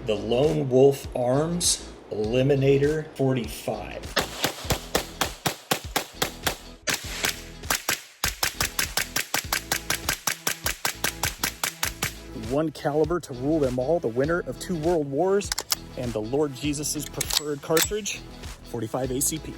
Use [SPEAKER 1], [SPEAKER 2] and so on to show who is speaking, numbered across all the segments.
[SPEAKER 1] the Lone Wolf Arms Eliminator 45. One caliber to rule them all, the winner of 2 world wars, and the Lord Jesus's preferred cartridge, 45 ACP.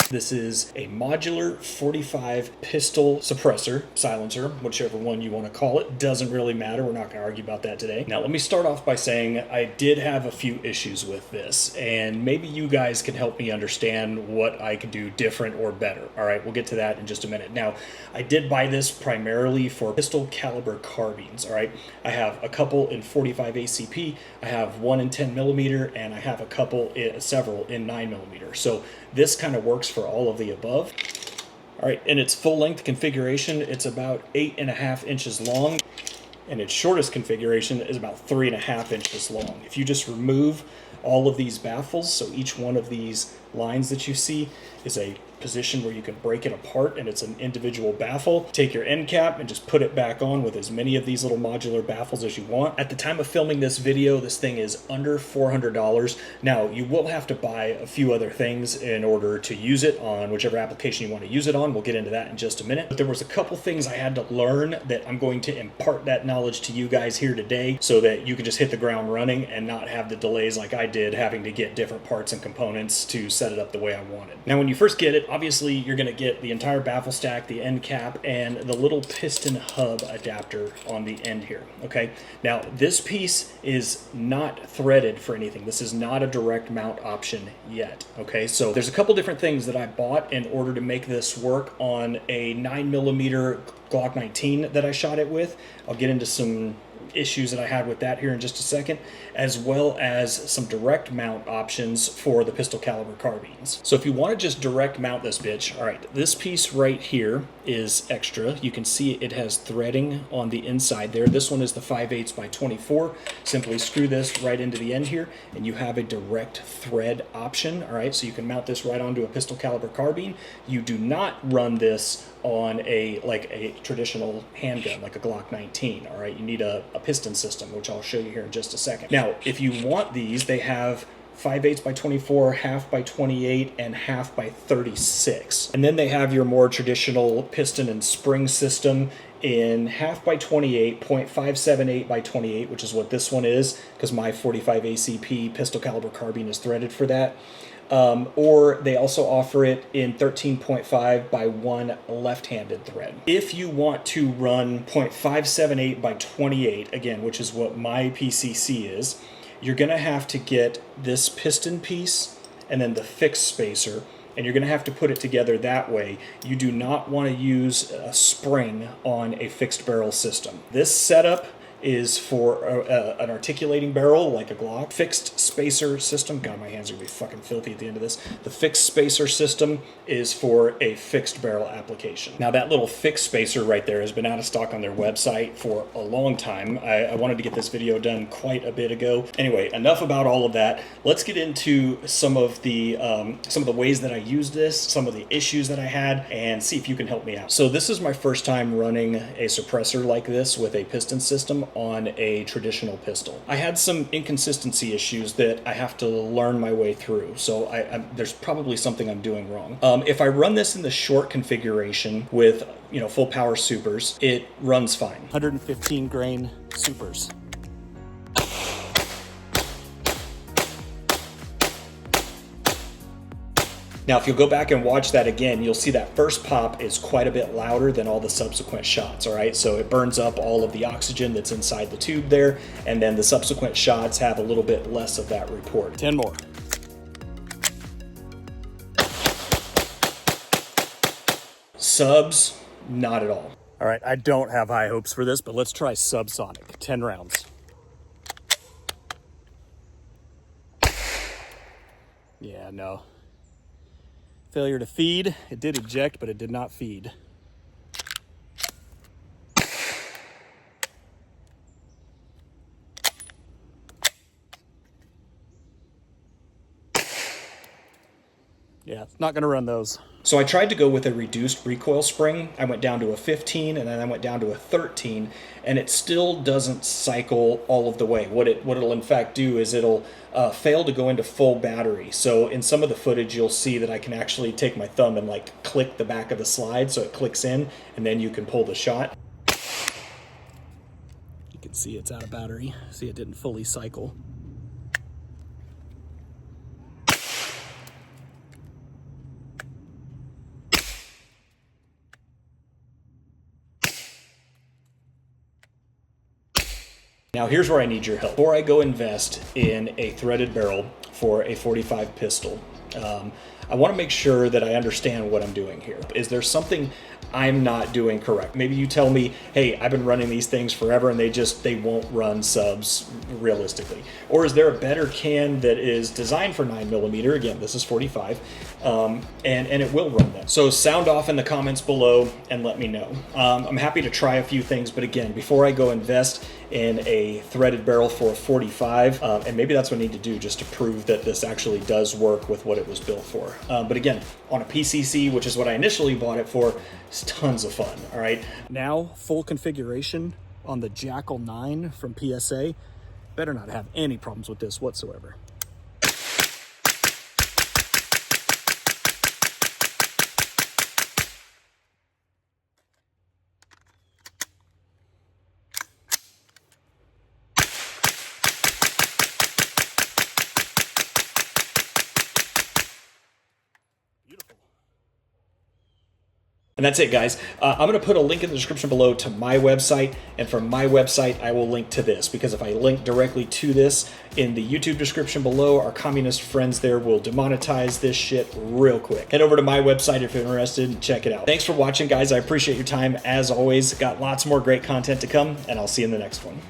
[SPEAKER 1] This is a modular 45 pistol suppressor, silencer, whichever one you want to call it. Doesn't really matter. We're not going to argue about that today. Now, let me start off by saying I did have a few issues with this, and maybe you guys can help me understand what I could do different or better. All right, we'll get to that in just a minute. Now, I did buy this primarily for pistol caliber carbines. All right, I have a couple in 45 ACP, I have one in 10 millimeter, and I have several in 9 millimeter. So this kind of works for all of the above. All right, in its full length configuration, it's about 8.5 inches long, and its shortest configuration is about 3.5 inches long. If you just remove all of these baffles, so each one of these lines that you see is a position where you can break it apart and it's an individual baffle. Take your end cap and just put it back on with as many of these little modular baffles as you want. At the time of filming this video, this thing is under $400. Now, you will have to buy a few other things in order to use it on whichever application you want to use it on. We'll get into that in just a minute. But there was a couple things I had to learn that I'm going to impart that knowledge to you guys here today so that you can just hit the ground running and not have the delays like I did having to get different parts and components to set it up the way I wanted. Now, when you first get it, obviously you're going to get the entire baffle stack, the end cap, and the little piston hub adapter on the end here, okay? Now, this piece is not threaded for anything. This is not a direct mount option yet, okay? So there's a couple different things that I bought in order to make this work on a 9mm Glock 19 that I shot it with. I'll get into some issues that I had with that here in just a second, as well as some direct mount options for the pistol caliber carbines. So if you want to just direct mount this bitch, all right, this piece right here is extra. You can see it has threading on the inside there. This one is the 5/8 by 24. Simply screw this right into the end here, and you have a direct thread option. All right, so you can mount this right onto a pistol caliber carbine. You do not run this on a traditional handgun like a Glock 19. All right, you need a piston system, which I'll show you here in just a second. Now, if you want these, they have 5/8 by 24, half by 28, and half by 36. And then they have your more traditional piston and spring system in half by 28, 0.578 by 28, which is what this one is, because my 45 ACP pistol caliber carbine is threaded for that. Or they also offer it in 13.5 by 1 left-handed thread. If you want to run 0.578 by 28, again, which is what my PCC is, you're going to have to get this piston piece and then the fixed spacer, and you're going to have to put it together that way. You do not want to use a spring on a fixed barrel system. This setup is for an articulating barrel like a Glock. Fixed spacer system, God, my hands are gonna be fucking filthy at the end of this. The fixed spacer system is for a fixed barrel application. Now, that little fixed spacer right there has been out of stock on their website for a long time. I wanted to get this video done quite a bit ago. Anyway, enough about all of that. Let's get into some of the ways that I used this, some of the issues that I had, and see if you can help me out. So this is my first time running a suppressor like this with a piston system on a traditional pistol. I had some inconsistency issues that I have to learn my way through, so there's probably something I'm doing wrong. If I run this in the short configuration with full power supers, it runs fine. 115 grain supers. Now, if you'll go back and watch that again, you'll see that first pop is quite a bit louder than all the subsequent shots, all right? So it burns up all of the oxygen that's inside the tube there, and then the subsequent shots have a little bit less of that report. 10 more. Subs, not at all. All right, I don't have high hopes for this, but let's try subsonic. 10 rounds. Yeah, no. Failure to feed. It did eject, but it did not feed. Yeah, not going to run those. So I tried to go with a reduced recoil spring. I went down to a 15 and then I went down to a 13, and it still doesn't cycle all of the way. What it'll in fact do is it'll fail to go into full battery. So in some of the footage, you'll see that I can actually take my thumb and like click the back of the slide so it clicks in, and then you can pull the shot. You can see it's out of battery. See, it didn't fully cycle. Now here's where I need your help. Before I go invest in a threaded barrel for a 45 pistol, I want to make sure that I understand what I'm doing here. Is there something I'm not doing correct? Maybe you tell me, hey, I've been running these things forever and they won't run subs realistically. Or is there a better can that is designed for 9mm? Again, this is 45, and it will run that. So sound off in the comments below and let me know. I'm happy to try a few things, but again, before I go invest in a threaded barrel for a 45, and maybe that's what I need to do just to prove that this actually does work with what it was built for. But again, on a PCC, which is what I initially bought it for, it's tons of fun. All right, now full configuration on the Jackal 9 from PSA. Better not have any problems with this whatsoever. And that's it, guys. I'm going to put a link in the description below to my website, and from my website, I will link to this, because if I link directly to this in the YouTube description below, our communist friends there will demonetize this shit real quick. Head over to my website if you're interested and check it out. Thanks for watching, guys. I appreciate your time. As always, got lots more great content to come, and I'll see you in the next one.